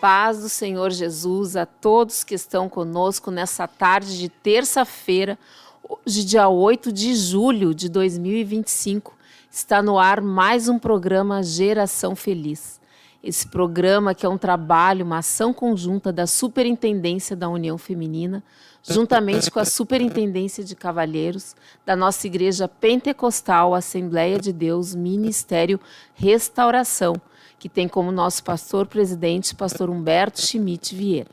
paz do Senhor Jesus a todos que estão conosco nessa tarde de terça-feira, hoje dia 8 de julho de 2025. Está no ar mais um programa Geração Feliz. Esse programa que é um trabalho, uma ação conjunta da Superintendência da União Feminina, juntamente com a Superintendência de Cavalheiros, da nossa Igreja Pentecostal Assembleia de Deus, Ministério Restauração, que tem como nosso pastor-presidente, pastor Humberto Schmidt Vieira.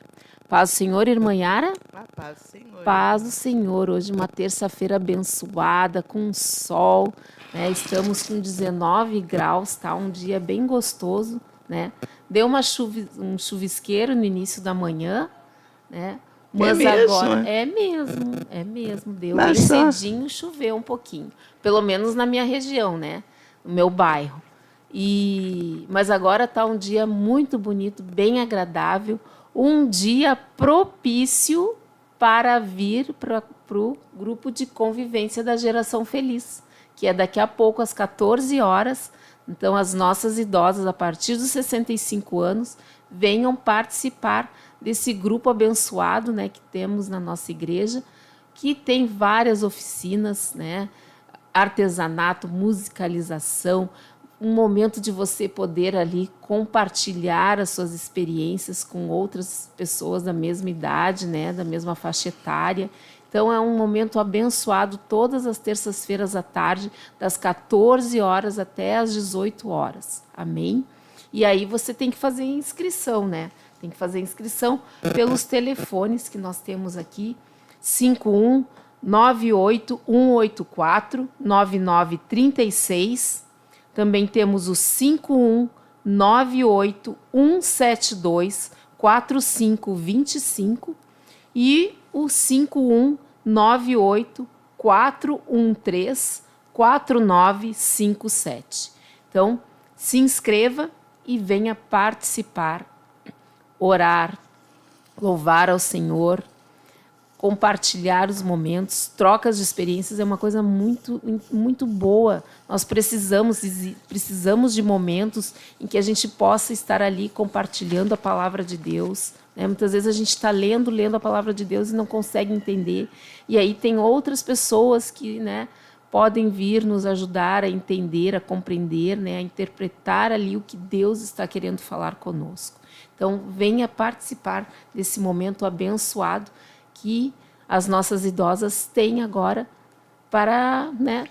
Paz do Senhor, irmã Yara? Paz do Senhor. Paz do Senhor. Hoje uma terça-feira abençoada, com sol, né? Estamos com 19 graus, tá? Um dia bem gostoso, né? Deu um chuvisqueiro no início da manhã, né? Mas mesmo, agora né? é mesmo. Deu Mas bem só- cedinho, choveu um pouquinho. Pelo menos na minha região, né? No meu bairro. Mas agora está um dia muito bonito, bem agradável, um dia propício para vir para o grupo de convivência da Geração Feliz, que é daqui a pouco, às 14 horas. Então, as nossas idosas, a partir dos 65 anos, venham participar desse grupo abençoado, né, que temos na nossa igreja, que tem várias oficinas, né, artesanato, musicalização, um momento de você poder ali compartilhar as suas experiências com outras pessoas da mesma idade, né, da mesma faixa etária. Então é um momento abençoado todas as terças-feiras à tarde, das 14 horas até as 18 horas. Amém? E aí você tem que fazer inscrição, né? Tem que fazer inscrição pelos telefones que nós temos aqui, 51 98 184 9936. Também temos o 51 98 172 4525 e o 51 98 413 4957. Então, se inscreva e venha participar, orar, louvar ao Senhor, compartilhar os momentos, trocas de experiências é uma coisa muito, muito boa. Nós precisamos de momentos em que a gente possa estar ali compartilhando a palavra de Deus, né? Muitas vezes a gente está lendo a palavra de Deus e não consegue entender. E aí tem outras pessoas que, né, podem vir nos ajudar a entender, a compreender, né, a interpretar ali o que Deus está querendo falar conosco. Então, venha participar desse momento abençoado que as nossas idosas têm agora para, né,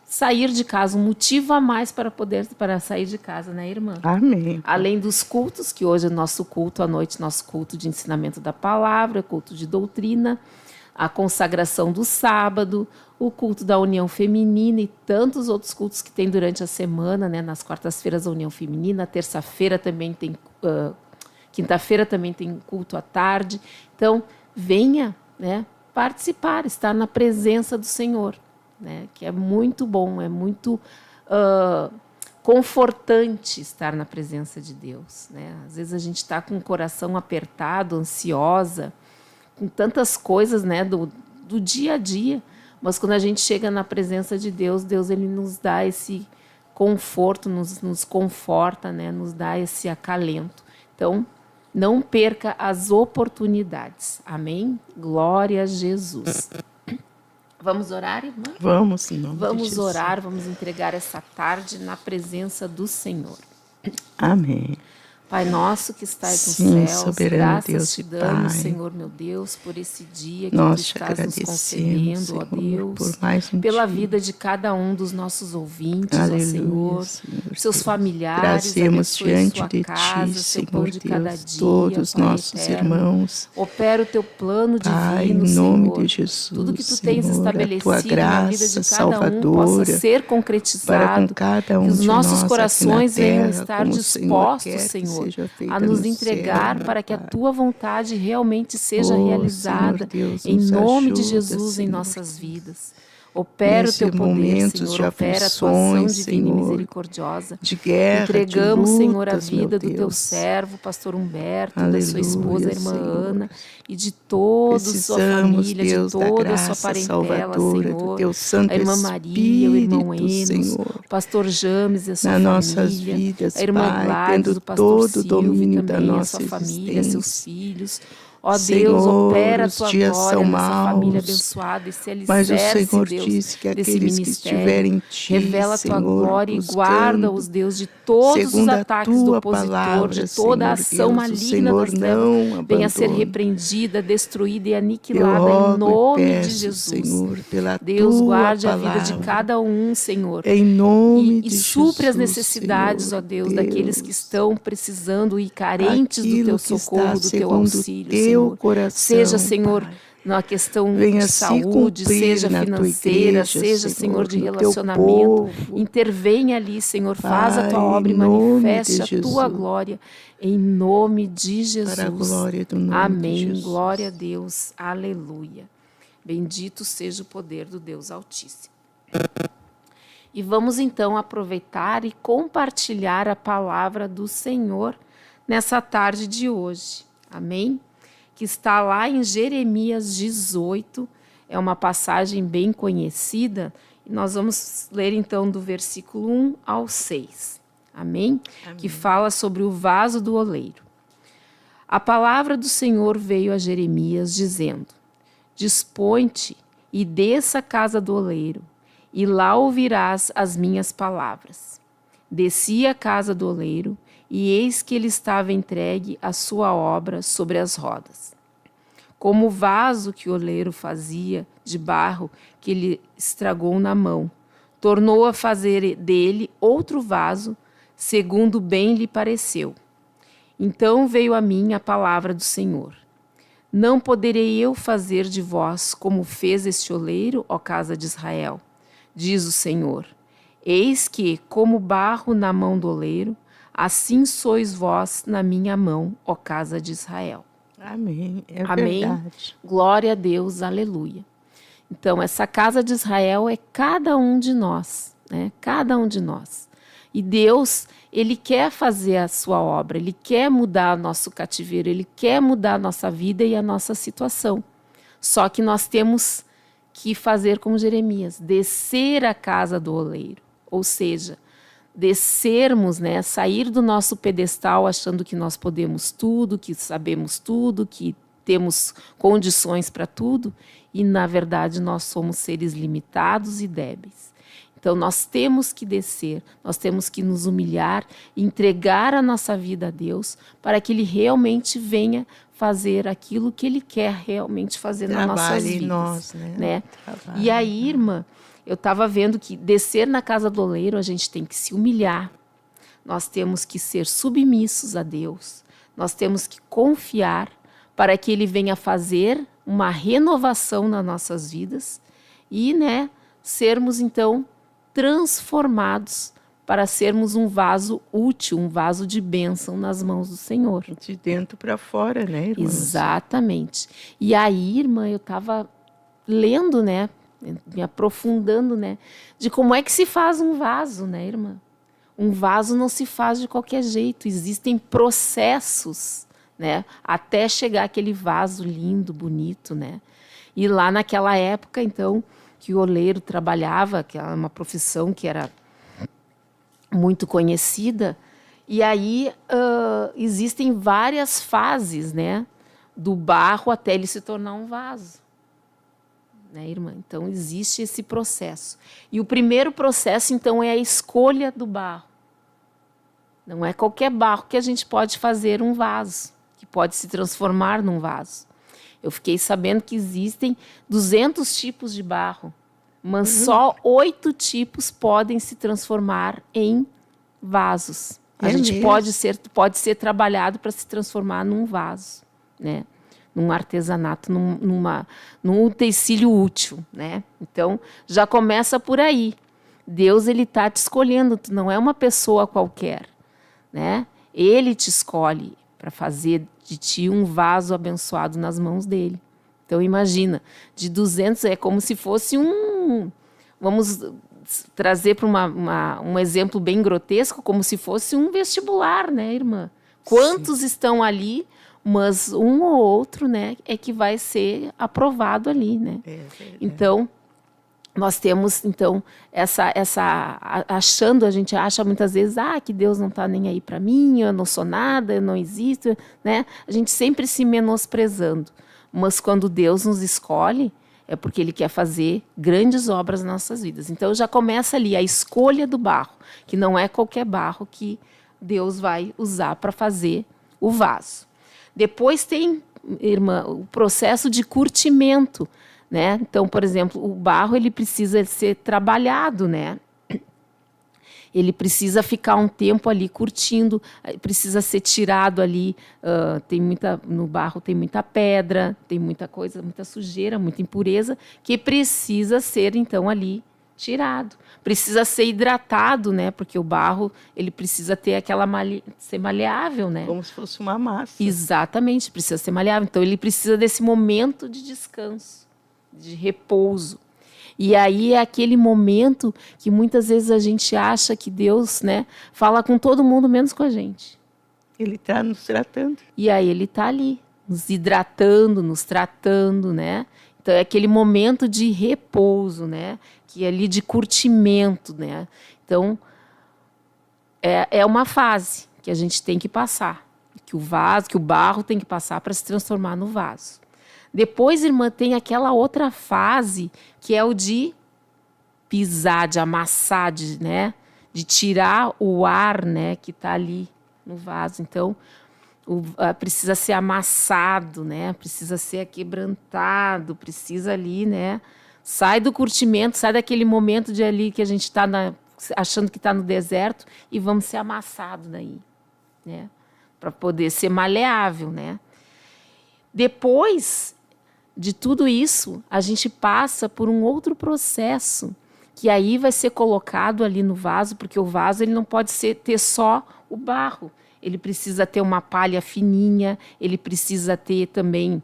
sair de casa, um motivo a mais para sair de casa, né, irmã? Amém. Além dos cultos, que hoje é nosso culto à noite, nosso culto de ensinamento da palavra, culto de doutrina, a consagração do sábado, o culto da União Feminina e tantos outros cultos que tem durante a semana, né? Nas quartas-feiras a União Feminina, terça-feira também tem, quinta-feira também tem culto à tarde. Então, venha, né, participar, estar na presença do Senhor, né, que é muito bom, é muito confortante estar na presença de Deus, né? Às vezes a gente está com o coração apertado, ansiosa, com tantas coisas, né, do dia a dia, mas quando a gente chega na presença de Deus, ele nos dá esse conforto, nos conforta, né, nos dá esse acalento. Então, não perca as oportunidades. Amém? Glória a Jesus. Vamos orar, irmã? Vamos, em nome de Vamos Jesus. orar, vamos entregar essa tarde na presença do Senhor. Amém. Pai nosso que estás nos Sim, céus, soberano graças Deus te e damos, Pai. Senhor meu Deus, por esse dia que Nós tu te estás nos agradecemos, concedendo, ó Senhor, Deus, por mais um pela dia. vida de cada um dos nossos ouvintes, ó Aleluia, Senhor, Senhor seus Deus. familiares, Trazemos abençoe diante sua de casa, Ti, seu pão Senhor de cada Deus, dia, todos Pai nossos eterno. irmãos. Opera o teu plano Pai, divino, em nome Senhor. de Jesus, Tudo que tu tens Senhor, a Tua estabelecido na vida de graça cada um possa salvadora ser para concretizado. com cada um Que os de nossos nós aqui na corações venham terra, estar como o Senhor dispostos, quer que Senhor, seja feita a nos no entregar céu, para meu que a Pai. tua vontade realmente seja Oh, realizada Senhor Deus, em nos nome de ajuda, Jesus em Senhor nossas Deus. vidas. Opera o nesse teu poder, momentos Senhor. de Opera a tua ação aflições, divina e Senhor, misericordiosa. de guerra, Entregamos, de Senhor, a lutas, meu vida do teu Deus. servo, pastor Humberto, da sua esposa, Aleluia, a irmã Senhor. Ana, e de toda a sua Precisamos, família, de Deus, da toda a sua graça parentela, salvadora do Senhor. teu Santo A irmã Maria, o irmão Espírito, Enos, Senhor, o pastor James e a sua nas nossas família, vidas, a irmã Pai, Gladys, tendo o pastor todo o Silvio e domínio da também a nossa sua família, seus existência. filhos. Ó Deus, Senhor, opera a os tua dias glória são nessa família maus, abençoada, esse mas o alicerce, Senhor Deus, disse que desse aqueles que ministério. estiverem em Ti, Revela a tua Senhor, glória e buscando, guarda-os, Deus, de todos os segundo a ataques do Tua opositor, palavra, de toda a Senhor ação Deus, o maligna Senhor das trevas. não Venha a ser abandona. repreendida, destruída e Eu aniquilada em rogo e nome de peço, Jesus. Senhor, pela Deus, Tua guarde a vida de palavra, cada um, Senhor. em nome E de supre as Jesus, necessidades, Senhor ó Deus, daqueles que Deus, estão precisando e carentes do aquilo teu que está socorro, do teu segundo o auxílio, Teu Senhor. Seja, coração, Senhor, Pai. na questão de Venha se saúde, cumprir seja na Tua financeira, igreja, seja, Senhor, Senhor, de no Teu relacionamento. povo, Intervenha ali, Senhor, faz a Pai, tua em obra e nome de manifeste a tua Jesus, glória, em nome de para a Jesus. glória do nome de Amém. Jesus. Glória a Deus. Aleluia. Bendito seja o poder do Deus Altíssimo. E vamos então aproveitar e compartilhar a palavra do Senhor nessa tarde de hoje. Amém? Que está lá em Jeremias 18, é uma passagem bem conhecida, e nós vamos ler então do versículo 1 ao 6. Amém? Amém. Que fala sobre o vaso do oleiro. A palavra do Senhor veio a Jeremias dizendo: Dispõe-te e desça à casa do oleiro, e lá ouvirás as minhas palavras. Desci à casa do oleiro, e eis que ele estava entregue à sua obra sobre as rodas. Como o vaso que o oleiro fazia de barro que ele estragou na mão, tornou a fazer dele outro vaso, segundo bem lhe pareceu. Então veio a mim a palavra do Senhor. Não poderei eu fazer de vós como fez este oleiro, ó casa de Israel? Diz o Senhor. Eis que, como barro na mão do oleiro, assim sois vós na minha mão, ó casa de Israel. Amém. É Amém. verdade. Glória a Deus, aleluia. Então, essa casa de Israel é cada um de nós, né? Cada um de nós. E Deus, Ele quer fazer a sua obra, Ele quer mudar nosso cativeiro, Ele quer mudar a nossa vida e a nossa situação. Só que nós temos que fazer como Jeremias, descer à casa do oleiro. Ou seja, descermos, né, sair do nosso pedestal achando que nós podemos tudo, que sabemos tudo, que temos condições para tudo, e na verdade nós somos seres limitados e débeis. Então nós temos que descer, nós temos que nos humilhar, entregar a nossa vida a Deus para que Ele realmente venha fazer aquilo que Ele quer realmente fazer nas nossas vidas. Nós, né? E aí, irmã, eu estava vendo que descer na casa do oleiro a gente tem que se humilhar, nós temos que ser submissos a Deus, nós temos que confiar para que Ele venha fazer uma renovação nas nossas vidas e, né, sermos então transformados para sermos um vaso útil, um vaso de bênção nas mãos do Senhor. De dentro para fora, né, irmã? Exatamente. E aí, irmã, eu estava lendo, né, me aprofundando, né, de como é que se faz um vaso, né, irmã? Um vaso não se faz de qualquer jeito, existem processos, né, até chegar aquele vaso lindo, bonito, né? E lá naquela época, então, que o oleiro trabalhava, que era uma profissão que era muito conhecida, e aí existem várias fases, né, do barro até ele se tornar um vaso. Né, irmã? Então, existe esse processo. E o primeiro processo, então, é a escolha do barro. Não é qualquer barro que a gente pode fazer um vaso, que pode se transformar num vaso. Eu fiquei sabendo que existem 200 tipos de barro, mas só 8 tipos podem se transformar em vasos. A gente pode ser trabalhado para se transformar num vaso, né? Num artesanato, num utensílio útil, né? Então, já começa por aí. Deus, Ele está te escolhendo, tu não é uma pessoa qualquer, né? Ele te escolhe para fazer de ti um vaso abençoado nas mãos dele. Então, imagina, de 200 é como se fosse vamos trazer para um exemplo bem grotesco, como se fosse um vestibular, né, irmã? Quantos estão ali, mas um ou outro, né, é que vai ser aprovado ali, né? Então, nós temos, então, a gente acha muitas vezes, que Deus não está nem aí para mim, eu não sou nada, eu não existo, né? A gente sempre se menosprezando. Mas quando Deus nos escolhe, é porque Ele quer fazer grandes obras nas nossas vidas. Então, já começa ali a escolha do barro, que não é qualquer barro que Deus vai usar para fazer o vaso. Depois tem, irmã, o processo de curtimento, né? Então, por exemplo, o barro ele precisa ser trabalhado, né? Ele precisa ficar um tempo ali curtindo, precisa ser tirado ali. No barro tem muita pedra, tem muita coisa, muita sujeira, muita impureza, que precisa ser, então, ali tirado. Precisa ser hidratado, né? Porque o barro ele precisa ter ser maleável, né? Como se fosse uma massa. Exatamente, precisa ser maleável. Então, ele precisa desse momento de descanso, de repouso. E aí é aquele momento que muitas vezes a gente acha que Deus, né, fala com todo mundo menos com a gente. Ele está nos tratando. E aí ele está ali, nos hidratando, nos tratando, né? Então é aquele momento de repouso, né? Que é ali de curtimento, né? Então é uma fase que a gente tem que passar, que o barro tem que passar para se transformar no vaso. Depois, irmã, tem aquela outra fase que é o de pisar, de amassar, né? De tirar o ar, né, que está ali no vaso. Então, precisa ser amassado, né? Precisa ser quebrantado, precisa ali, né? Sai do curtimento, sai daquele momento de ali que a gente está achando que está no deserto e vamos ser amassados daí, né? Para poder ser maleável, né? Depois de tudo isso, a gente passa por um outro processo, que aí vai ser colocado ali no vaso, porque o vaso ele não pode ter só o barro. Ele precisa ter uma palha fininha, ele precisa ter também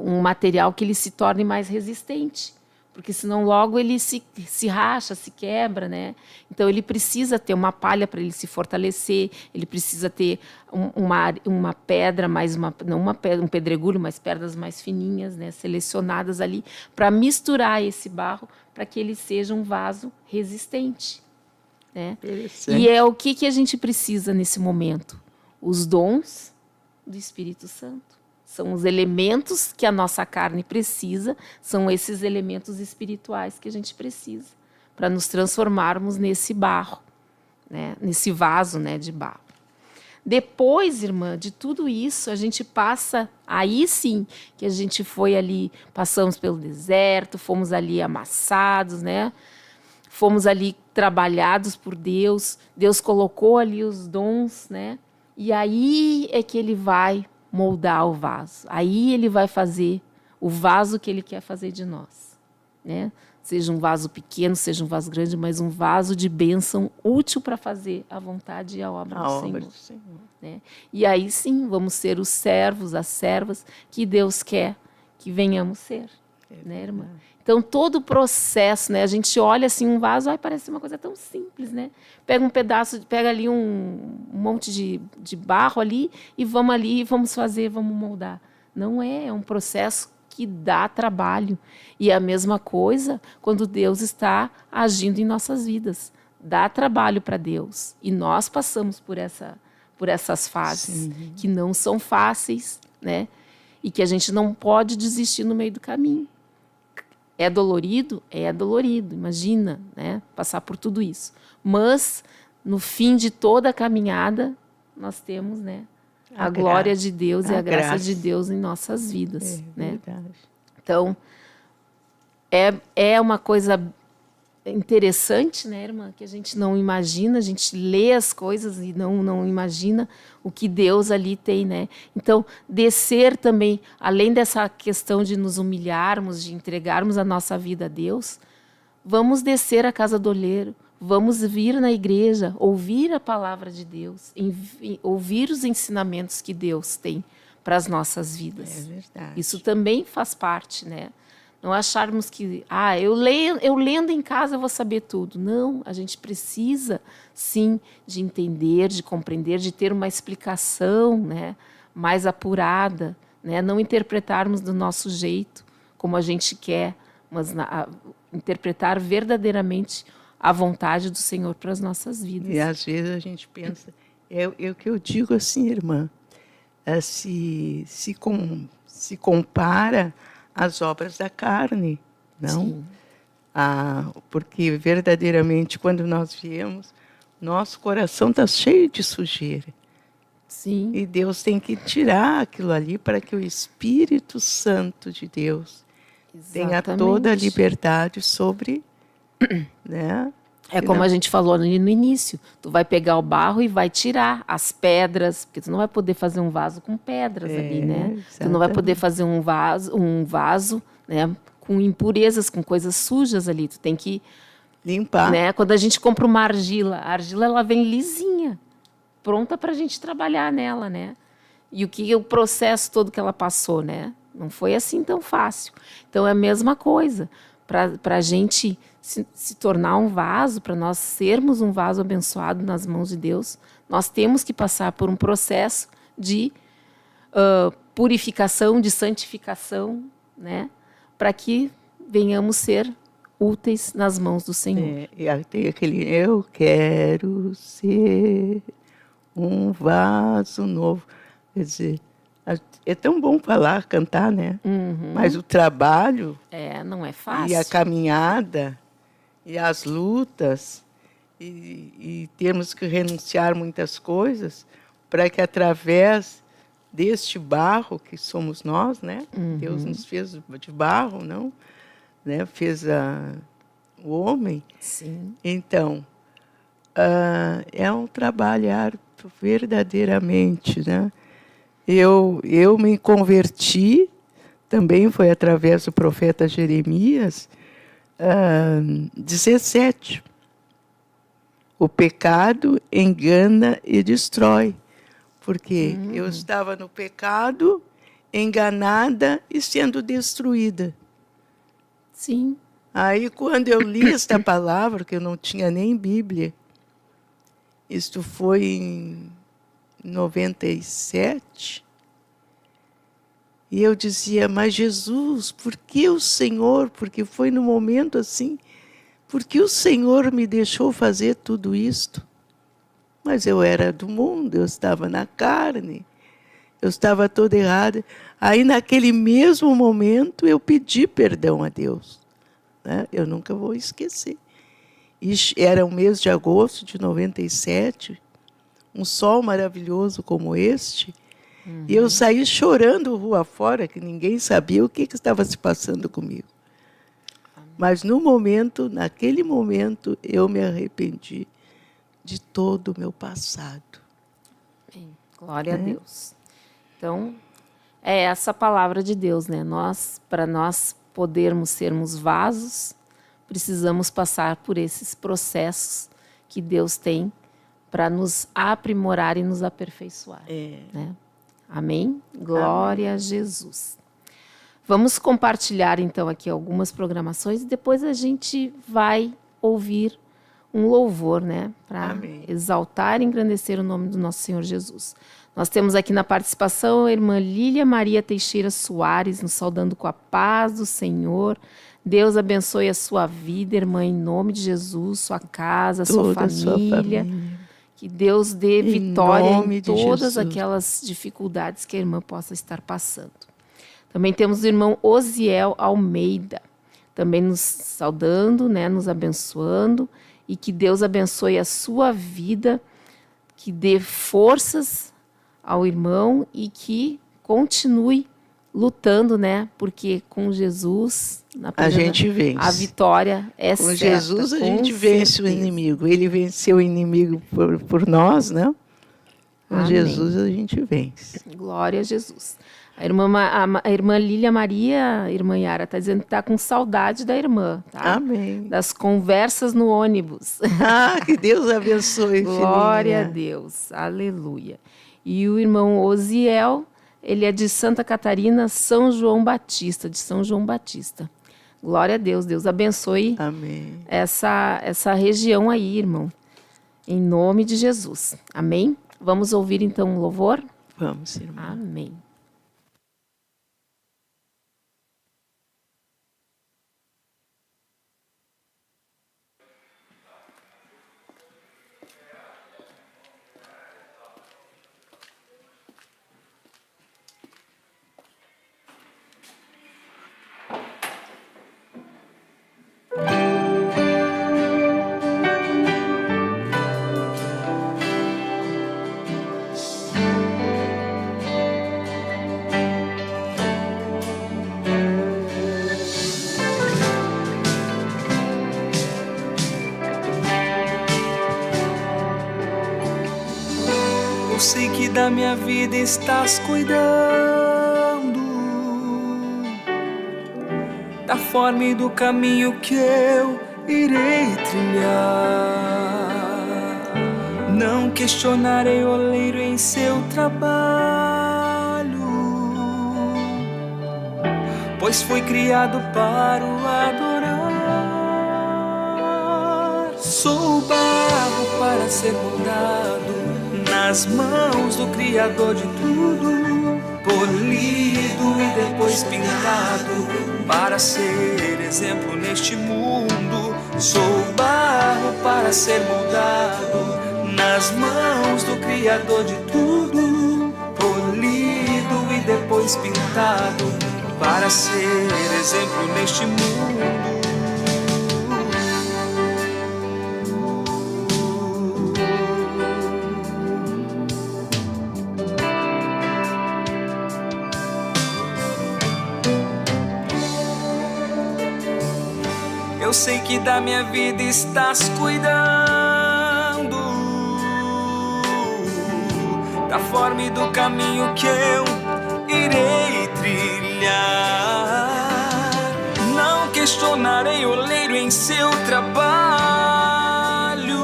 um material que ele se torne mais resistente, porque senão logo ele se racha, se quebra, né? Então ele precisa ter uma palha para ele se fortalecer, ele precisa ter uma pedra, um pedregulho, mas pedras mais fininhas, né? Selecionadas ali, para misturar esse barro, para que ele seja um vaso resistente, né? E é o que a gente precisa nesse momento? Os dons do Espírito Santo. São os elementos que a nossa carne precisa, são esses elementos espirituais que a gente precisa para nos transformarmos nesse barro, né? Nesse vaso, né, de barro. Depois, irmã, de tudo isso, a gente passa, aí sim, que a gente foi ali, passamos pelo deserto, fomos ali amassados, né? Fomos ali trabalhados por Deus, Deus colocou ali os dons, né? E aí é que Ele vai moldar o vaso. Aí Ele vai fazer o vaso que Ele quer fazer de nós, né? Seja um vaso pequeno, seja um vaso grande, mas um vaso de bênção útil para fazer a vontade e a obra do Senhor. Né? E aí sim, vamos ser os servos, as servas que Deus quer que venhamos ser, né, irmã? Então, todo o processo, né? A gente olha assim um vaso, parece uma coisa tão simples, né? Pega ali um monte de barro ali e vamos fazer, vamos moldar. Não é um processo que dá trabalho. E é a mesma coisa quando Deus está agindo em nossas vidas. Dá trabalho para Deus. E nós passamos por essas fases que não são fáceis, né? E que a gente não pode desistir no meio do caminho. É dolorido? É dolorido, imagina, né? Passar por tudo isso. Mas, no fim de toda a caminhada, nós temos, né, a glória de Deus e a graça de Deus em nossas vidas. Né? Verdade. Então, é uma coisa interessante, né, irmã? Que a gente não imagina, a gente lê as coisas e não imagina o que Deus ali tem, né? Então, descer também, além dessa questão de nos humilharmos, de entregarmos a nossa vida a Deus, vamos descer à casa do olheiro, vamos vir na igreja, ouvir a palavra de Deus, ouvir os ensinamentos que Deus tem para as nossas vidas. É verdade. Isso também faz parte, né, Não acharmos que, eu lendo em casa eu vou saber tudo. Não, a gente precisa, sim, de entender, de compreender, de ter uma explicação, né, mais apurada, né, não interpretarmos do nosso jeito, como a gente quer, mas interpretar verdadeiramente a vontade do Senhor para as nossas vidas. E às vezes a gente pensa, é o que eu digo assim, irmã, se compara às obras da carne, não? Sim. Porque verdadeiramente quando nós viemos, nosso coração está cheio de sujeira. Sim. E Deus tem que tirar aquilo ali para que o Espírito Santo de Deus tenha toda a liberdade sobre, né? É como a gente falou ali no início. Tu vai pegar o barro e vai tirar as pedras, porque tu não vai poder fazer um vaso com pedras ali, né? Exatamente. Tu não vai poder fazer um vaso, né, com impurezas, com coisas sujas ali. Tu tem que limpar. Né? Quando a gente compra uma argila, a argila ela vem lisinha, pronta para a gente trabalhar nela, né? E o processo todo que ela passou, né? Não foi assim tão fácil. Então é a mesma coisa. Para a gente se tornar um vaso, para nós sermos um vaso abençoado nas mãos de Deus, nós temos que passar por um processo de purificação, de santificação, né? Para que venhamos ser úteis nas mãos do Senhor. Tem aquele, eu quero ser um vaso novo. Quer dizer, é tão bom falar, cantar, né? Uhum. Mas o trabalho... não é fácil. E a caminhada, e as lutas, e termos que renunciar muitas coisas para que através deste barro que somos nós, né? Uhum. Deus nos fez de barro, não? Né? Fez o homem. Sim. Então, é um trabalhar verdadeiramente, né? Eu me converti, também foi através do profeta Jeremias, 17. O pecado engana e destrói. Porque eu estava no pecado, enganada e sendo destruída. Sim. Aí, quando eu li esta palavra, que eu não tinha nem Bíblia, isto foi em 97, e eu dizia, mas Jesus, por que o Senhor? Porque foi no momento assim, por que o Senhor me deixou fazer tudo isto? Mas eu era do mundo, eu estava na carne, eu estava toda errada. Aí, naquele mesmo momento, eu pedi perdão a Deus. Né? Eu nunca vou esquecer. E era o mês de agosto de 97, um sol maravilhoso como este, e eu saí chorando rua fora, que ninguém sabia o que estava se passando comigo. Mas naquele momento, eu me arrependi de todo o meu passado. Glória a Deus. Então, é essa palavra de Deus, né? Para nós podermos sermos vasos, precisamos passar por esses processos que Deus tem para nos aprimorar e nos aperfeiçoar. Né? Amém? Glória a Jesus. Vamos compartilhar, então, aqui algumas programações e depois a gente vai ouvir um louvor, né? Para exaltar e engrandecer o nome do nosso Senhor Jesus. Nós temos aqui na participação a irmã Lília Maria Teixeira Soares, nos saudando com a paz do Senhor. Deus abençoe a sua vida, irmã, em nome de Jesus, sua casa, sua família. Que Deus dê vitória em todas aquelas dificuldades que a irmã possa estar passando. Também temos o irmão Osiel Almeida, também nos saudando, né, nos abençoando, e que Deus abençoe a sua vida, que dê forças ao irmão e que continue lutando, né? Porque com Jesus a gente vence. A vitória é com certa. Com Jesus a gente vence o inimigo. Ele venceu o inimigo por nós, né? Com Amém. Jesus a gente vence. Glória a Jesus. A irmã Lília Maria, irmã Yara, está dizendo que está com saudade da irmã. Tá? Amém. Das conversas no ônibus. Que Deus abençoe, Glória filhinha. a Deus. Aleluia. E o irmão Osiel, ele é de Santa Catarina, de São João Batista. Glória a Deus. Deus abençoe Amém. essa região aí, irmão. Em nome de Jesus. Amém? Vamos ouvir então o louvor? Vamos, irmã. Amém. Eu sei que da minha vida estás cuidando, da forma e do caminho que eu irei trilhar. Não questionarei o oleiro em seu trabalho, pois fui criado para o adorar. Sou barro para ser moldado nas mãos do Criador de tudo, polido e depois pintado para ser exemplo neste mundo. Sou barro para ser moldado nas mãos do Criador de tudo, polido e depois pintado para ser exemplo neste mundo. Eu sei que da minha vida estás cuidando, da forma e do caminho que eu irei trilhar. Não questionarei o oleiro em seu trabalho,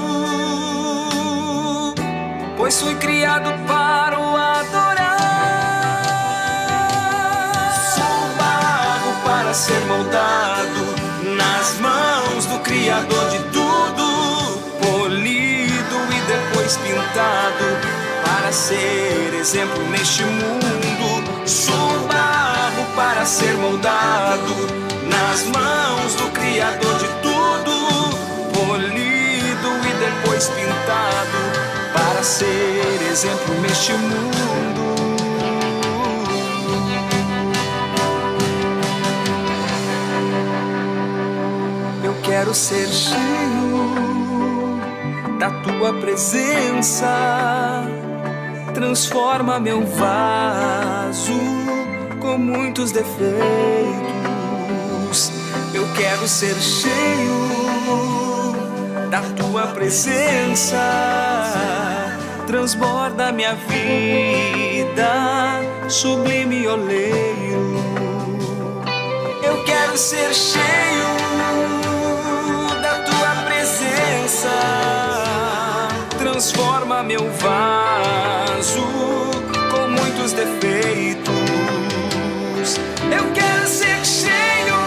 pois fui criado para o adorar. Sou barro para ser moldado nas mãos do Criador de tudo, polido e depois pintado para ser exemplo neste mundo. Sou barro para ser moldado nas mãos do Criador de tudo, polido e depois pintado para ser exemplo neste mundo. Quero ser cheio da tua presença, transforma meu vaso com muitos defeitos. Eu quero ser cheio da tua presença, transborda minha vida, sublime oleiro. Eu quero ser cheio transforma meu vaso com muitos defeitos. Eu quero ser cheio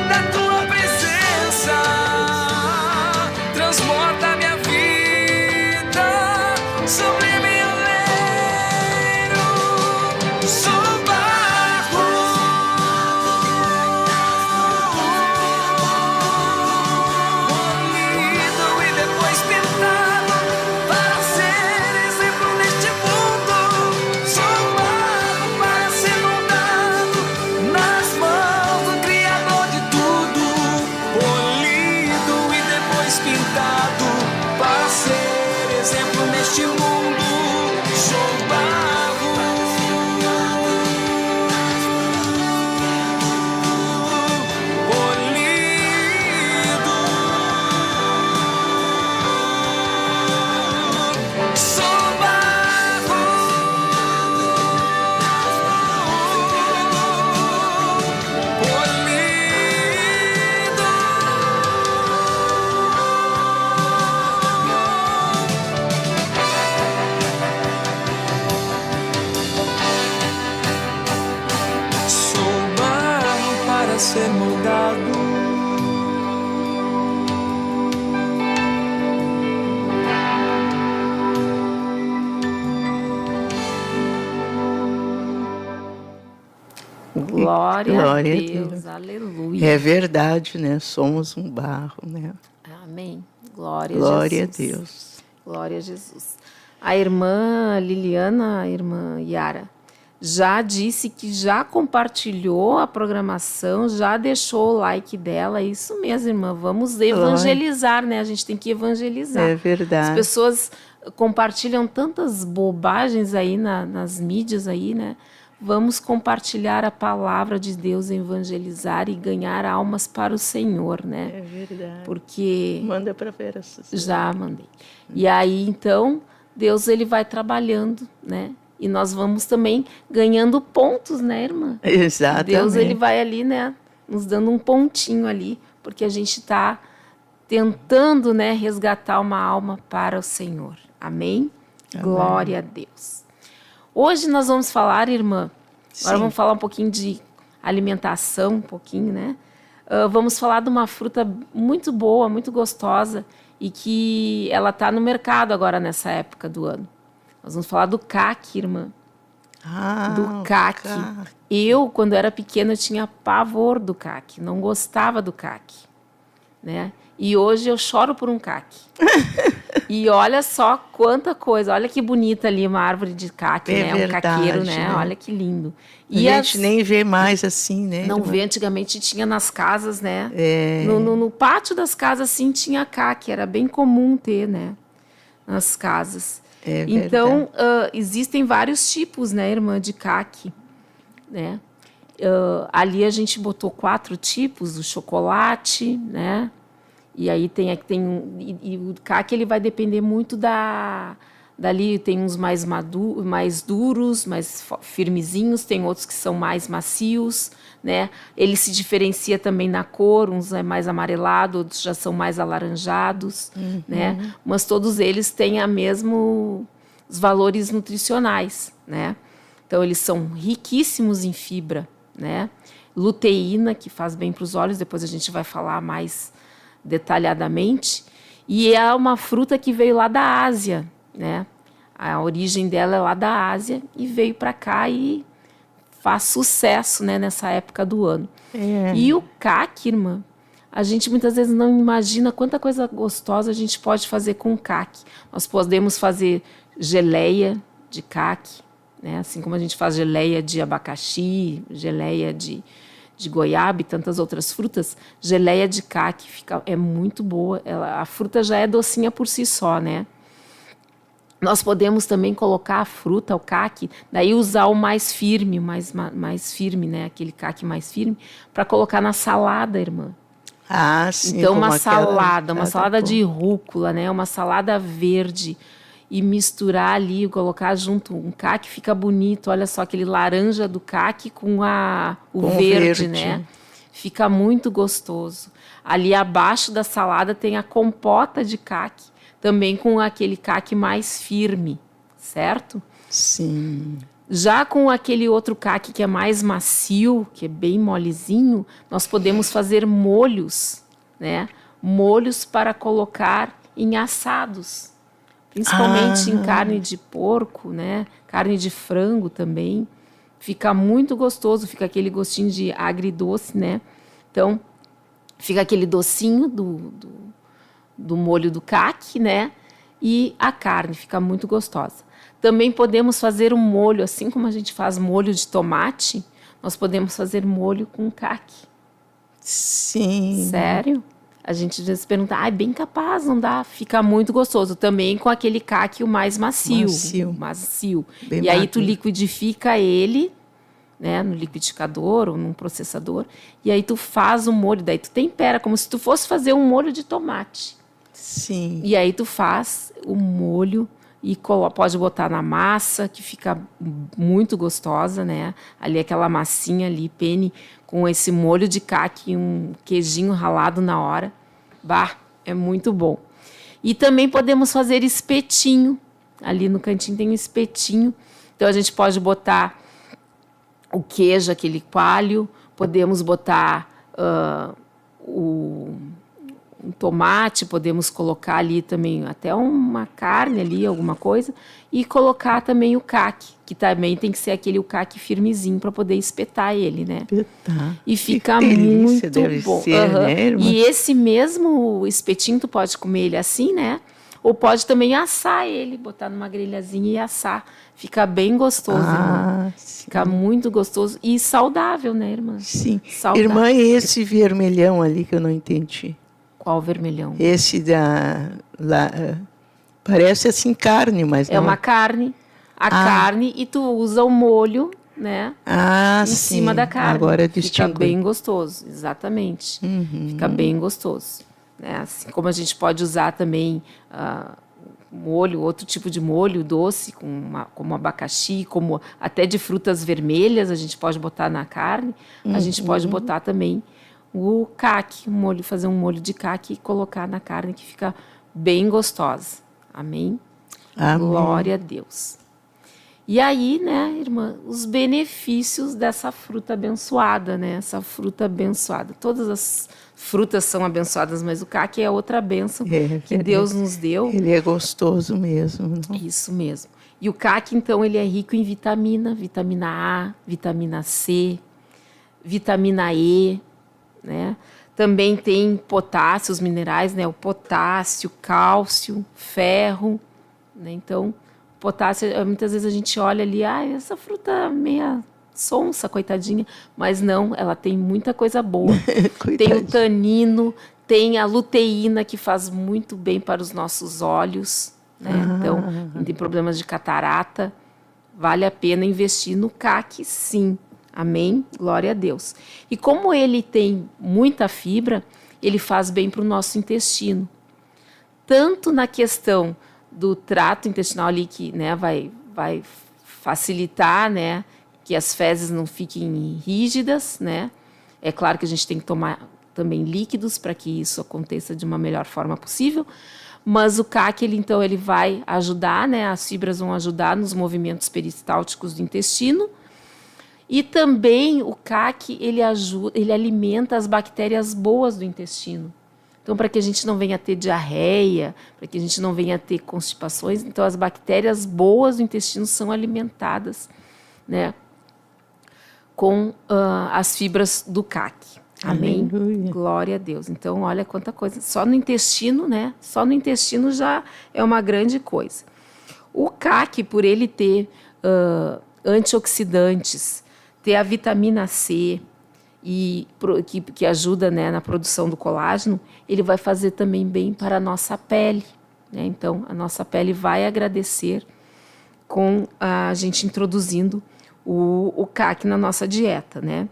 da tua presença, transborda minha vida, sublime oleiro. Sou barro pintado para ser exemplo neste mundo. Sou Glória a Glória a Deus. Deus. Aleluia. É verdade, né? Somos um barro, né? Amém. Glória Glória a a Jesus. Deus. Glória a Jesus. A irmã Liliana, a irmã Yara, já disse que já compartilhou a programação, já deixou o like dela. É isso mesmo, irmã. Vamos evangelizar, né? A gente tem que evangelizar. É As verdade. pessoas compartilham tantas bobagens aí nas mídias aí, né? Vamos compartilhar a palavra de Deus, evangelizar e ganhar almas para o Senhor, né? É verdade. Porque Manda para ver essa. já mandei. E aí, então, Deus ele vai trabalhando, né? E nós vamos também ganhando pontos, né, irmã? Exatamente. Deus ele vai ali, né, nos dando um pontinho ali, porque a gente está tentando, né, resgatar uma alma para o Senhor. Amém? Glória a Deus. Hoje nós vamos falar, irmã, agora Sim. vamos falar um pouquinho de alimentação, um pouquinho, né? Vamos falar de uma fruta muito boa, muito gostosa e que ela está no mercado agora nessa época do ano. Nós vamos falar do caqui, irmã. Do caqui. Eu, quando era pequena, tinha pavor do caqui, não gostava do caqui, né? E hoje eu choro por um caqui. E olha só quanta coisa, olha que bonita ali uma árvore de caqui, né? Verdade, Um caqueiro, né? Olha que lindo. E a gente nem vê mais assim, né? Não vê, antigamente tinha nas casas, né? No pátio das casas, assim, tinha caqui, era bem comum ter, né? Nas casas. Então, existem vários tipos, né, irmã, de caqui, né? Ali a gente botou 4 tipos, o chocolate, né? E aí e o caqui ele vai depender muito dali tem uns mais duros, mais firmezinhos, tem outros que são mais macios, né? Ele se diferencia também na cor, uns é mais amarelado, outros já são mais alaranjados, né? Mas todos eles têm os valores nutricionais, né? Então eles são riquíssimos em fibra, né? Luteína, que faz bem para os olhos, depois a gente vai falar mais detalhadamente, e é uma fruta que veio lá da Ásia, né? A origem dela é lá da Ásia e veio para cá e faz sucesso, né, nessa época do ano. E o caqui, irmã, a gente muitas vezes não imagina quanta coisa gostosa a gente pode fazer com o caqui. Nós podemos fazer geleia de caqui, né? Assim como a gente faz geleia de abacaxi, geleia de goiaba e tantas outras frutas, geleia de caqui é muito boa. A fruta já é docinha por si só, né? Nós podemos também colocar a fruta, o caqui, daí usar o mais firme, mais firme, né? Aquele caqui mais firme, para colocar na salada, irmã. Sim. Então, uma salada de rúcula, né? Uma salada verde. E misturar ali, colocar junto um caqui, fica bonito. Olha só, aquele laranja do caqui com o verde, né? Fica muito gostoso. Ali abaixo da salada tem a compota de caqui, também com aquele caqui mais firme, certo? Sim. Já com aquele outro caqui que é mais macio, que é bem molezinho, nós podemos fazer molhos, né? Molhos para colocar em assados. Principalmente em carne de porco, né? Carne de frango também. Fica muito gostoso, fica aquele gostinho de agridoce, né? Então, fica aquele docinho do molho do caqui, né? E a carne fica muito gostosa. Também podemos fazer um molho, assim como a gente faz molho de tomate, nós podemos fazer molho com caqui. Sim. Sério? A gente às vezes pergunta, é bem capaz, não dá? Fica muito gostoso. Também com aquele caqui o mais macio. Bem e aí tu liquidifica ele, né, no liquidificador ou num processador, e aí tu faz o molho, daí tu tempera, como se tu fosse fazer um molho de tomate. Sim. E aí tu faz o molho e pode botar na massa, que fica muito gostosa, né? Ali aquela massinha ali, penne, com esse molho de caqui, um queijinho ralado na hora. Bah, é muito bom. E também podemos fazer espetinho. Ali no cantinho tem um espetinho. Então a gente pode botar o queijo, aquele coalho. Podemos botar um tomate, podemos colocar ali também até uma carne ali, alguma coisa, e colocar também o caque, que também tem que ser aquele o caque firmezinho para poder espetar ele, né? Espetar. E fica Que delícia muito deve bom. ser, né, irmã? E esse mesmo espetinho, tu pode comer ele assim, né? Ou pode também assar ele, botar numa grelhazinha e assar. Fica bem gostoso, irmã. Sim. Fica muito gostoso e saudável, né, irmã? Sim. Saudável. Irmã, e esse vermelhão ali que eu não entendi? Qual vermelhão? Esse parece assim carne, mas É não uma carne. A carne e tu usa o molho, né? Em sim. cima da carne. Agora Fica distingui. bem gostoso, exatamente. Fica bem gostoso. Né? Assim como a gente pode usar também molho, outro tipo de molho doce, como abacaxi, como até de frutas vermelhas, a gente pode botar na carne. A gente pode botar também o caque, fazer um molho de caque e colocar na carne, que fica bem gostosa. Amém? Amém. Glória a Deus. E aí, né, irmã, os benefícios dessa fruta abençoada, né? Essa fruta abençoada. Todas as frutas são abençoadas, mas o caque é outra bênção que Deus nos deu. Ele é gostoso mesmo. Não? Isso mesmo. E o caque, então, ele é rico em vitamina A, vitamina C, vitamina E, né? Também tem potássio, os minerais, né? O potássio, cálcio, ferro, né? Então, potássio, muitas vezes a gente olha ali, essa fruta meia sonsa, coitadinha, mas não, ela tem muita coisa boa. Tem o tanino, tem a luteína, que faz muito bem para os nossos olhos, né? Então, quem tem problemas de catarata, vale a pena investir no caque, sim. Amém? Glória a Deus. E como ele tem muita fibra, ele faz bem para o nosso intestino. Tanto na questão do trato intestinal ali, que, né, vai facilitar, né, que as fezes não fiquem rígidas, né? É claro que a gente tem que tomar também líquidos para que isso aconteça de uma melhor forma possível, mas o caque, ele vai ajudar, né, as fibras vão ajudar nos movimentos peristálticos do intestino. E também o caque, ele alimenta as bactérias boas do intestino. Então, para que a gente não venha ter diarreia, para que a gente não venha ter constipações, então as bactérias boas do intestino são alimentadas, né, com as fibras do caque. Amém? Aleluia. Glória a Deus. Então, olha quanta coisa. Só no intestino, né? Só no intestino já é uma grande coisa. O caque, por ele ter antioxidantes, ter a vitamina C, que ajuda, né, na produção do colágeno, ele vai fazer também bem para a nossa pele, né? Então, a nossa pele vai agradecer com a gente introduzindo o caque na nossa dieta, né?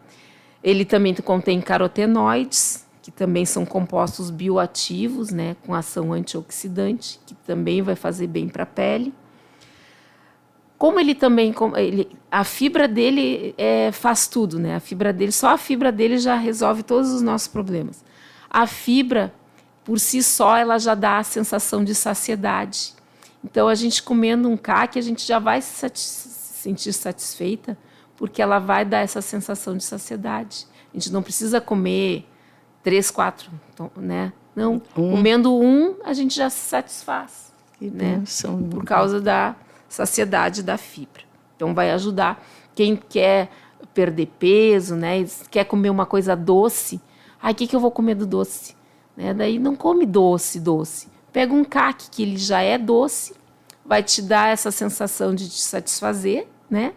Ele também contém carotenoides, que também são compostos bioativos, né, com ação antioxidante, que também vai fazer bem para a pele. Como ele também, a fibra dele faz tudo, né? Só a fibra dele já resolve todos os nossos problemas. A fibra, por si só, ela já dá a sensação de saciedade. Então, a gente comendo um caque, a gente já vai se sentir satisfeita, porque ela vai dar essa sensação de saciedade. A gente não precisa comer 3, 4, né? Não, comendo a gente já se satisfaz, Que né? bênção. Por causa da saciedade da fibra. Então, vai ajudar quem quer perder peso, né? Quer comer uma coisa doce. O que eu vou comer do doce? Né? Daí não come doce. Pega um caque, que ele já é doce, vai te dar essa sensação de te satisfazer, né?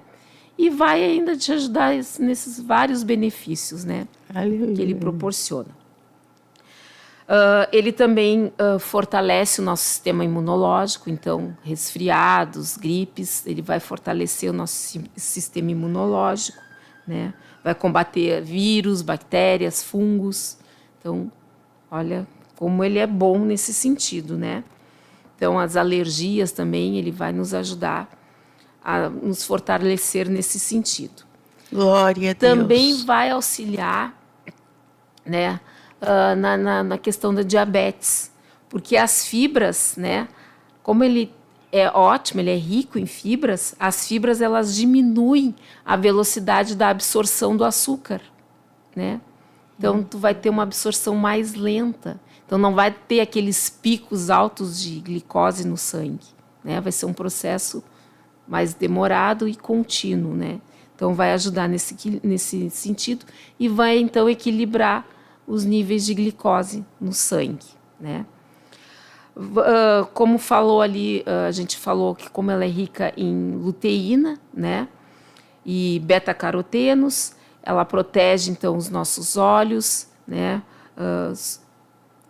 E vai ainda te ajudar nesses vários benefícios, né? Aleluia. Que ele proporciona. Ele também fortalece o nosso sistema imunológico, então resfriados, gripes, ele vai fortalecer o nosso sistema imunológico, né? Vai combater vírus, bactérias, fungos. Então, olha como ele é bom nesse sentido, né? Então, as alergias também, ele vai nos ajudar a nos fortalecer nesse sentido. Glória a Deus. Também vai auxiliar, né, na questão da diabetes, porque as fibras, né, como ele é ótimo, ele é rico em fibras, as fibras elas diminuem a velocidade da absorção do açúcar, né? Então tu vai ter uma absorção mais lenta. Então, não vai ter aqueles picos altos de glicose no sangue, né? Vai ser um processo mais demorado e contínuo, né? Então, vai ajudar nesse sentido e vai, então, equilibrar os níveis de glicose no sangue, né? Como falou ali, a gente falou que como ela é rica em luteína, né? E beta-carotenos, ela protege, então, os nossos olhos, né?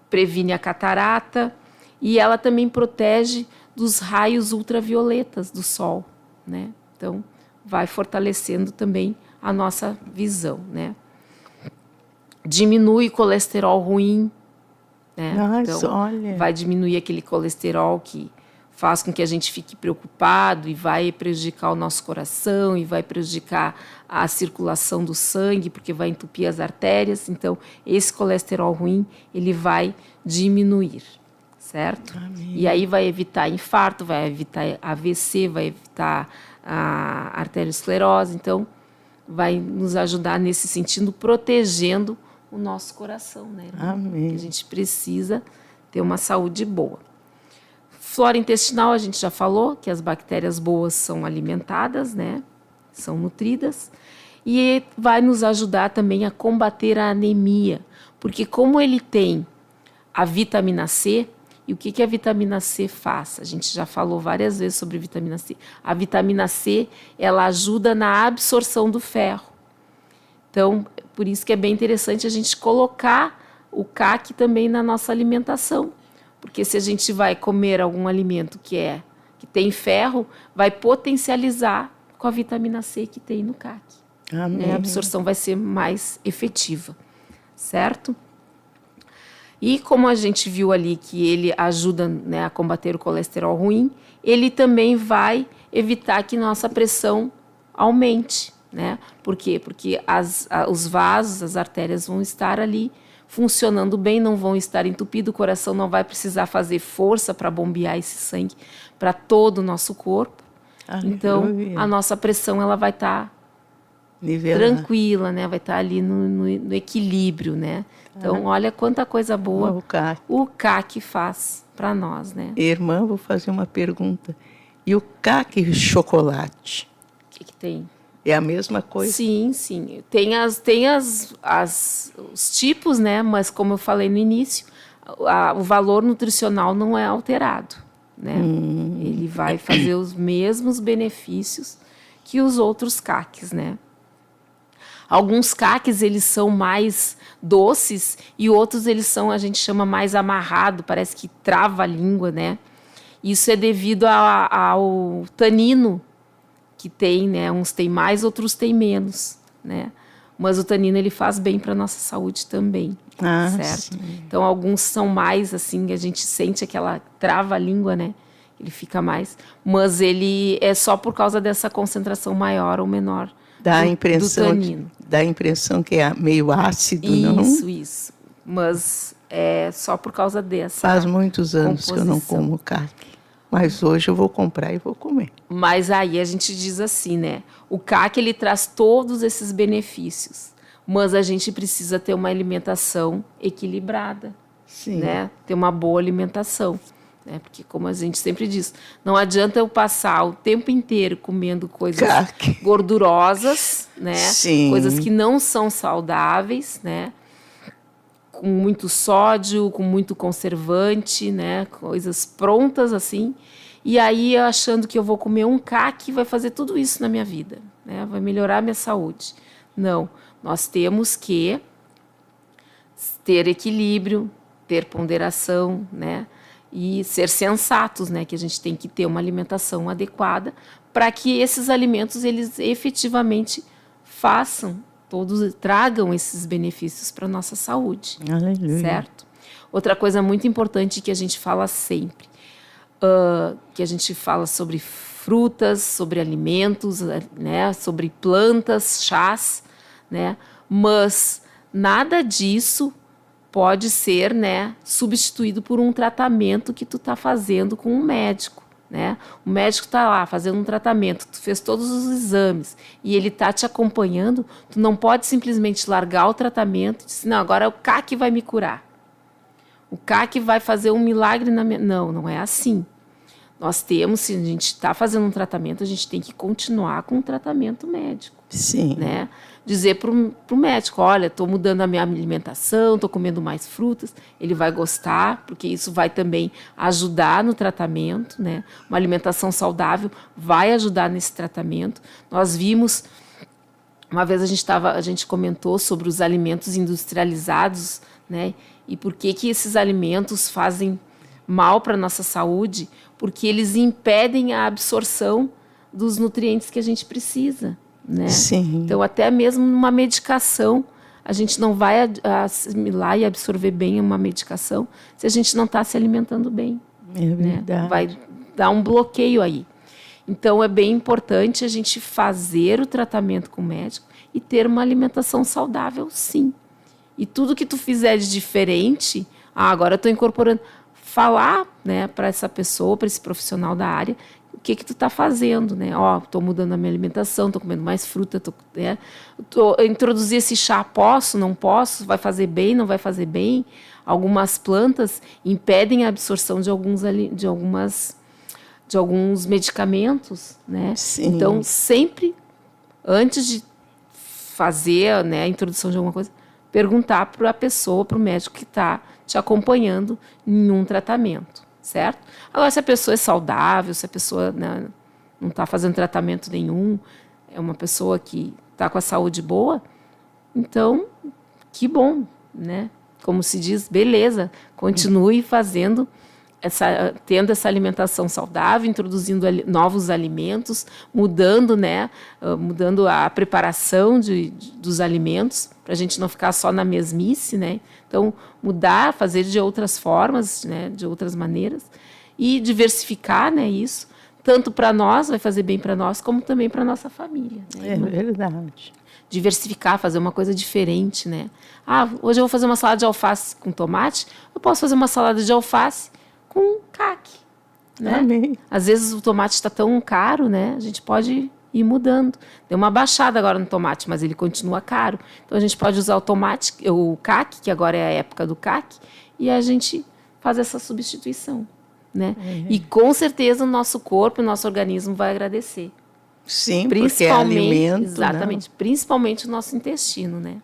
Previne a catarata e ela também protege dos raios ultravioletas do sol, né? Então, vai fortalecendo também a nossa visão, né? Diminui o colesterol ruim, né? Nossa, então, olha. vai diminuir aquele colesterol que faz com que a gente fique preocupado e vai prejudicar o nosso coração e vai prejudicar a circulação do sangue, porque vai entupir as artérias. Então, esse colesterol ruim, ele vai diminuir, certo? Amém. E aí vai evitar infarto, vai evitar AVC, vai evitar a arteriosclerose. Então, vai nos ajudar nesse sentido, protegendo o nosso coração, né? Amém. A gente precisa ter uma saúde boa. Flora intestinal, a gente já falou que as bactérias boas são alimentadas, né? São nutridas. E vai nos ajudar também a combater a anemia, porque como ele tem a vitamina C, e o que a vitamina C faz? A gente já falou várias vezes sobre vitamina C. A vitamina C, ela ajuda na absorção do ferro. Então, por isso que é bem interessante a gente colocar o CAC também na nossa alimentação. Porque se a gente vai comer algum alimento que tem ferro, vai potencializar com a vitamina C que tem no CAC. Amém. Né? A absorção vai ser mais efetiva, certo? E como a gente viu ali que ele ajuda, né, a combater o colesterol ruim, ele também vai evitar que nossa pressão aumente, né? Por quê? Porque os vasos, as artérias vão estar ali funcionando bem, não vão estar entupidos, o coração não vai precisar fazer força para bombear esse sangue para todo o nosso corpo. Aleluia. Então, a nossa pressão ela vai estar tranquila, né? Vai estar ali no equilíbrio, né? Então, olha quanta coisa boa o CAC faz para nós, né? Irmã, vou fazer uma pergunta. E o CAC chocolate? O que tem? É a mesma coisa? Sim, sim. Tem os tipos, né? Mas como eu falei no início, o valor nutricional não é alterado, né? Ele vai fazer os mesmos benefícios que os outros CACs, né? Alguns CACs, eles são mais doces e outros eles são, a gente chama mais amarrado, parece que trava a língua, né? Isso é devido ao tanino que tem, né? Uns tem mais, outros tem menos, né? Mas o tanino, ele faz bem para a nossa saúde também, certo? Sim. Então, alguns são mais, assim, a gente sente aquela trava a língua, né? Ele fica mais, mas ele é só por causa dessa concentração maior ou menor do tanino. Dá a impressão que é meio ácido, não? Isso. Mas é só por causa dessa Faz muitos anos composição. que eu não como CAC. Mas hoje eu vou comprar e vou comer. Mas aí a gente diz assim, né? O CAC, ele traz todos esses benefícios. Mas a gente precisa ter uma alimentação equilibrada. Sim. Né? Ter uma boa alimentação. Né? Porque, como a gente sempre diz, não adianta eu passar o tempo inteiro comendo coisas gordurosas, né? Sim. Coisas que não são saudáveis, né? Com muito sódio, com muito conservante, né? Coisas prontas assim. E aí, achando que eu vou comer um CAC, vai fazer tudo isso na minha vida, né? Vai melhorar a minha saúde. Não. Nós temos que ter equilíbrio, ter ponderação, né? E ser sensatos, né? Que a gente tem que ter uma alimentação adequada para que esses alimentos, eles efetivamente tragam esses benefícios para a nossa saúde. Aleluia. Certo? Outra coisa muito importante que a gente fala sempre, que a gente fala sobre frutas, sobre alimentos, né? Sobre plantas, chás, né? Mas nada disso pode ser, né, substituído por um tratamento que tu tá fazendo com um médico, né? O médico tá lá fazendo um tratamento, tu fez todos os exames e ele tá te acompanhando, tu não pode simplesmente largar o tratamento e dizer, não, agora o CAC vai me curar. o CAC vai fazer um milagre na minha... Não é assim. Nós temos, se a gente está fazendo um tratamento, a gente tem que continuar com o tratamento médico. Sim. Né? Dizer para o médico, olha, estou mudando a minha alimentação, estou comendo mais frutas, ele vai gostar, porque isso vai também ajudar no tratamento, né? Uma alimentação saudável vai ajudar nesse tratamento. Nós vimos, uma vez a gente comentou sobre os alimentos industrializados, né? E por que esses alimentos fazem mal para a nossa saúde, porque eles impedem a absorção dos nutrientes que a gente precisa. Né? Sim. Então, até mesmo numa medicação, a gente não vai assimilar e absorver bem uma medicação se a gente não está se alimentando bem. É verdade. Né? Vai dar um bloqueio aí. Então, é bem importante a gente fazer o tratamento com o médico e ter uma alimentação saudável, sim. E tudo que tu fizer de diferente, agora eu estou incorporando, falar, né, para essa pessoa, para esse profissional da área, o que tu está fazendo, né? Estou mudando a minha alimentação, estou comendo mais fruta, introduzir esse chá, posso, não posso, vai fazer bem, não vai fazer bem. Algumas plantas impedem a absorção de alguns medicamentos, né? Sim. Então, sempre, antes de fazer, né, a introdução de alguma coisa, perguntar para a pessoa, para o médico que está te acompanhando em um tratamento, certo? Agora, se a pessoa é saudável, se a pessoa, né, não está fazendo tratamento nenhum, é uma pessoa que está com a saúde boa, então, que bom, né? Como se diz, beleza, continue fazendo, tendo essa alimentação saudável, introduzindo novos alimentos, mudando, né, mudando a preparação dos alimentos, para a gente não ficar só na mesmice, né? Então, mudar, fazer de outras formas, né, de outras maneiras, e diversificar, né, isso, tanto para nós, vai fazer bem para nós, como também para a nossa família. Né? É verdade. Diversificar, fazer uma coisa diferente, né? Hoje eu vou fazer uma salada de alface com tomate, eu posso fazer uma salada de alface com CAC, né? Amém. Às vezes o tomate está tão caro, né? A gente pode ir mudando. Deu uma baixada agora no tomate, mas ele continua caro. Então a gente pode usar o CAC, que agora é a época do CAC, e a gente faz essa substituição, né? E com certeza o nosso corpo, o nosso organismo vai agradecer. Sim, porque é alimento. Exatamente, não? Principalmente o nosso intestino, né?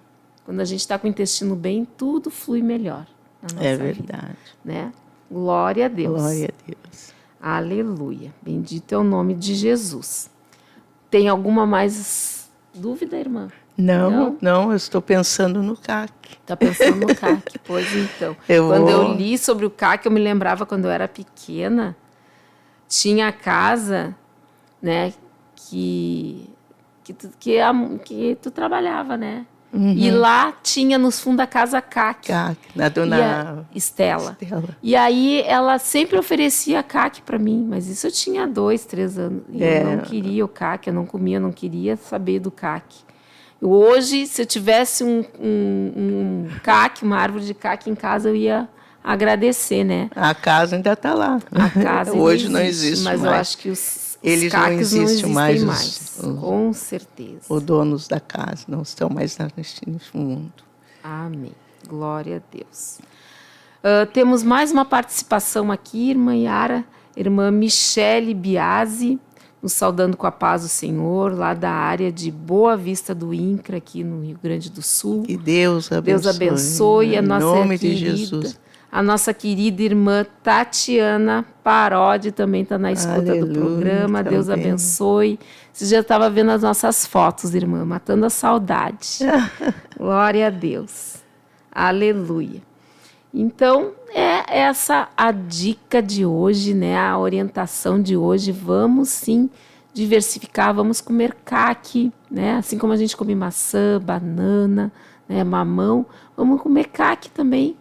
Quando a gente está com o intestino bem, tudo flui melhor na nossa vida. É verdade. Né? Glória a Deus. Glória a Deus. Aleluia. Bendito é o nome de Jesus. Tem alguma mais dúvida, irmã? Não, eu estou pensando no CAC. Está pensando no CAC, pois então. Quando eu li sobre o CAC, eu me lembrava quando eu era pequena, tinha a casa, né, que tu trabalhava, né? Uhum. E lá tinha nos fundos da casa CAC. Na dona Estela. E aí ela sempre oferecia CAC para mim, mas isso eu tinha 2, 3 anos. E eu não queria o CAC, eu não comia, não queria saber do CAC. Hoje, se eu tivesse um CAC, uma árvore de CAC em casa, eu ia agradecer, né? A casa ainda está lá. A casa hoje não existe mas mais. Eu acho que os eles CACs não existem mais. Com certeza. Os donos da casa não estão mais neste mundo. Amém. Glória a Deus. Temos mais uma participação aqui, irmã Yara, irmã Michele Biasi, nos saudando com a paz do Senhor, lá da área de Boa Vista do INCRA, aqui no Rio Grande do Sul. Que Deus abençoe. Deus abençoe a nossa nome querida, de Jesus. A nossa querida irmã Tatiana Parodi também está na escuta do programa. Também. Deus abençoe. Você já estava vendo as nossas fotos, irmã, matando a saudade. Glória a Deus. Aleluia. Então, é essa a dica de hoje, né? A orientação de hoje. Vamos sim diversificar, vamos comer CAC, né? Assim como a gente come maçã, banana, né? Mamão, vamos comer CAC também.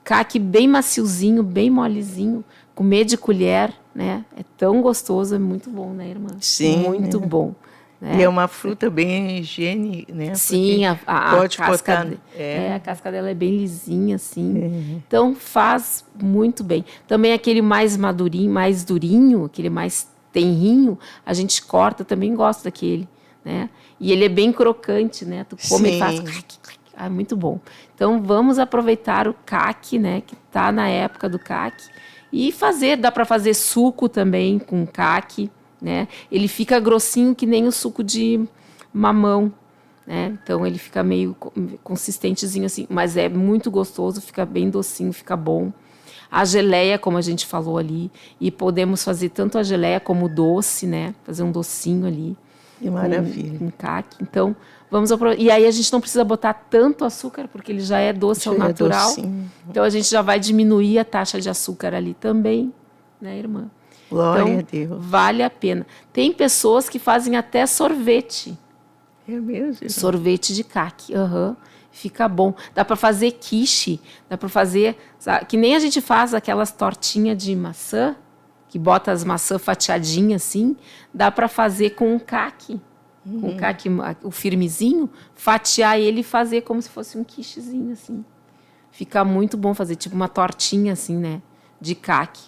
CAC bem maciozinho, bem molezinho, comer de colher, né? É tão gostoso, é muito bom, né, irmã? Sim. Muito bom. Né? E é uma fruta bem higiênica, né? Sim, a casca, botar, a casca dela é bem lisinha, assim. Então, faz muito bem. Também aquele mais madurinho, mais durinho, aquele mais tenrinho, a gente corta, também gosto daquele, né? E ele é bem crocante, né? Tu come e faz... Ah, muito bom. Então, vamos aproveitar o caque, né? Que está na época do caque. E dá para fazer suco também com caque, né? Ele fica grossinho que nem o suco de mamão, né? Então, ele fica meio consistentezinho assim. Mas é muito gostoso, fica bem docinho, fica bom. A geleia, como a gente falou ali. E podemos fazer tanto a geleia como o doce, né? Fazer um docinho ali. Que maravilha. Com caque. Então, e aí a gente não precisa botar tanto açúcar, porque ele já é doce ao natural. Docinho. Então, a gente já vai diminuir a taxa de açúcar ali também, né, irmã? Glória então, a Deus. Vale a pena. Tem pessoas que fazem até sorvete. É mesmo? Sorvete de caque. Fica bom. Dá para fazer quiche. Dá para fazer... Sabe, que nem a gente faz aquelas tortinhas de maçã, que bota as maçãs fatiadinhas assim, dá para fazer com um caque. Com o caque, o firmezinho, fatiar ele e fazer como se fosse um quichezinho, assim. Fica muito bom fazer, tipo uma tortinha, assim, né? De caque.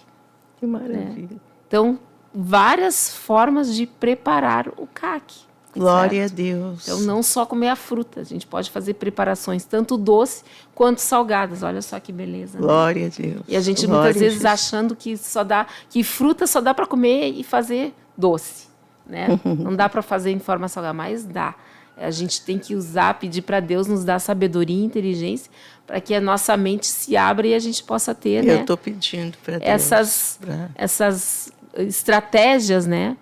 Que maravilha. Né? Então, várias formas de preparar o caque. Glória certo? a Deus. Então, não só comer a fruta. A gente pode fazer preparações tanto doce quanto salgadas. Olha só que beleza. Glória né? a Deus. E a gente Glória muitas vezes Jesus. achando que fruta só dá para comer e fazer doce. Né? Não dá para fazer em forma salgada, mas dá. A gente tem que pedir para Deus nos dar sabedoria e inteligência para que a nossa mente se abra e a gente possa ter, Eu né? estou pedindo para Deus. Essas estratégias, né?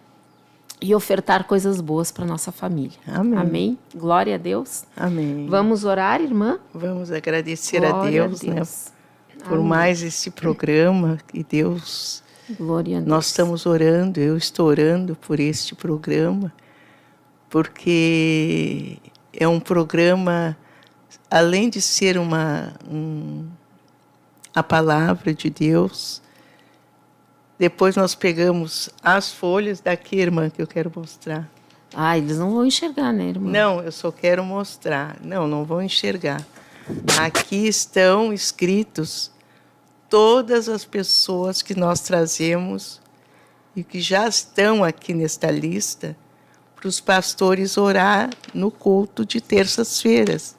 E ofertar coisas boas para nossa família. Amém. Amém? Glória a Deus. Amém. Vamos orar, irmã? Vamos agradecer Glória a Deus, né, por Amém. mais esse programa que Deus... Glória a Deus. Nós estamos orando, eu estou orando por este programa, porque é um programa, além de ser a palavra de Deus, depois nós pegamos as folhas daqui, irmã, que eu quero mostrar. Ah, eles não vão enxergar, né, irmã? Não, eu só quero mostrar. Não vão enxergar. Aqui estão escritos todas as pessoas que nós trazemos e que já estão aqui nesta lista para os pastores orar no culto de terças-feiras.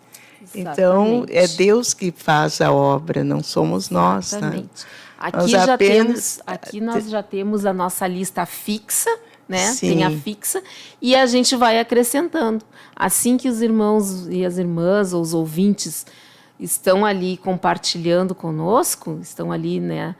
Então, é Deus que faz a obra, não somos nós. Exatamente. Nós Aqui nós já temos a nossa lista fixa, né? Sim. Tem a fixa, e a gente vai acrescentando. Assim que os irmãos e as irmãs, ou os ouvintes, estão ali compartilhando conosco, estão ali, né,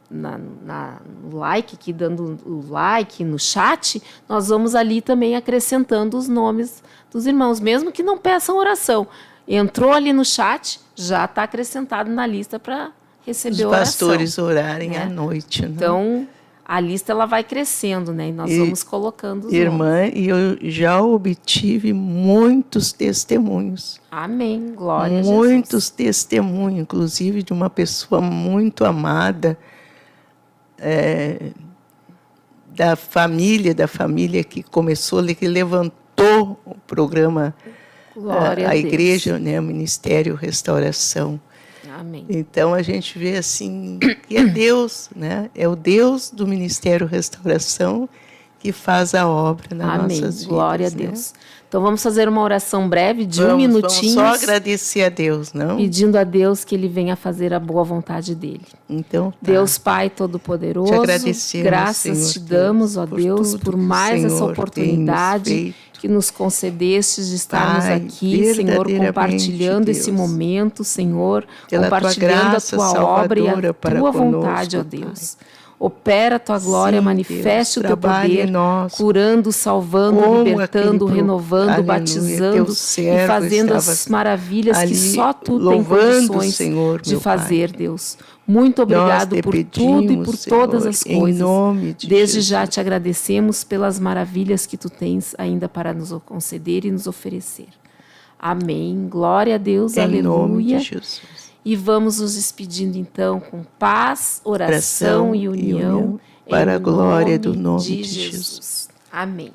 no like, aqui dando o like no chat, nós vamos ali também acrescentando os nomes dos irmãos, mesmo que não peçam oração. Entrou ali no chat, já está acrescentado na lista para receber oração. Os pastores orarem, né, à noite. Né? Então, a lista ela vai crescendo, né? E nós vamos colocando os irmã, nomes. E eu já obtive muitos testemunhos. Amém. Glória a Jesus. Muitos testemunhos, inclusive de uma pessoa muito amada, da família que começou, que levantou o programa, a igreja, né, o Ministério Restauração. Amém. Então, a gente vê assim que é Deus, né? É o Deus do Ministério Restauração que faz a obra nas nossas vidas. Glória a Deus. Né? Então, vamos fazer uma oração breve de um minutinho. Vamos só agradecer a Deus, não? Pedindo a Deus que Ele venha fazer a boa vontade dEle. Então, tá. Deus Pai Todo-Poderoso, te agradecemos, graças Senhor, te damos, ó Deus, por mais Senhor, essa oportunidade que nos concedestes de estarmos Pai, aqui, Senhor, compartilhando Deus, esse momento, Senhor, pela compartilhando tua graça, a tua obra e a tua conosco, vontade, ó Deus. Pai. Opera a tua glória, manifeste Deus, o teu poder, curando, salvando, libertando, renovando, batizando e fazendo as maravilhas que só tu tem condições Senhor, de fazer, Pai. Deus. Muito obrigado por tudo e por Senhor, todas as coisas. Em nome de Desde Jesus. já te agradecemos pelas maravilhas que tu tens ainda para nos conceder e nos oferecer. Amém. Glória a Deus. Aleluia. Nome de Jesus. E vamos nos despedindo, então, com paz, oração e união para a glória do nome de Jesus. Amém.